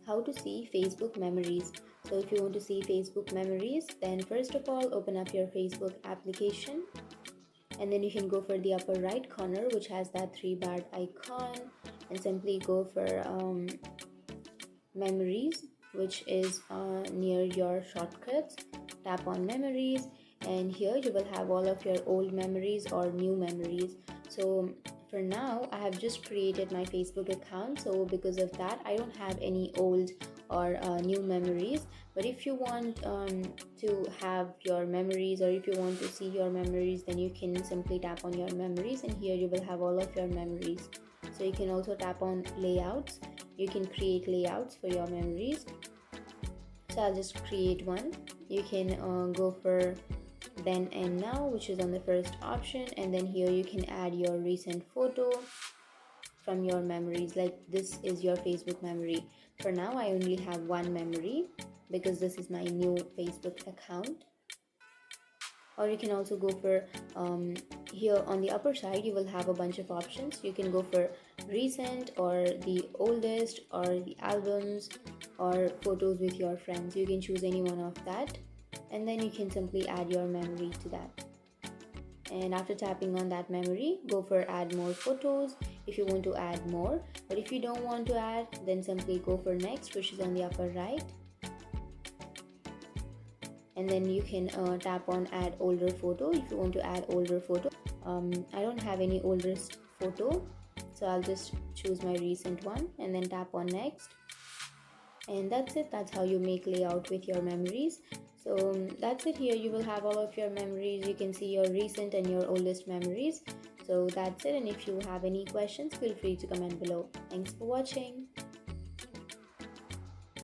how to see Facebook memories. So if you want to see Facebook memories, then first of all open up your Facebook application, and then you can go for the upper right corner which has that three-barred icon, and simply go for memories, which is near your shortcuts. Tap on memories, and here you will have all of your old memories or new memories. So for now I have just created my Facebook account, so because of that I don't have any old or new memories. But if you want to have your memories, or if you want to see your memories, then you can simply tap on your memories, and here you will have all of your memories. So you can also tap on layouts. You can create layouts for your memories. So I'll just create one. You can go for then and now, which is on the first option, and then here you can add your recent photo from your memories. Like this is your Facebook memory. For now I only have one memory because this is my new Facebook account. Or you can also go for here on the upper side you will have a bunch of options. You can go for recent, or the oldest, or the albums, or photos with your friends. You can choose any one of that, and then you can simply add your memory to that. And after tapping on that memory, go for add more photos if you want to add more. But if you don't want to add, then simply go for next, which is on the upper right, and then you can tap on add older photo if you want to add older photo. I don't have any oldest photo, so I'll just choose my recent one and then tap on next. And that's it. That's how you make layout with your memories. So that's it. Here you will have all of your memories. You can see your recent and your oldest memories. So that's it, and if you have any questions, feel free to comment below. Thanks for watching.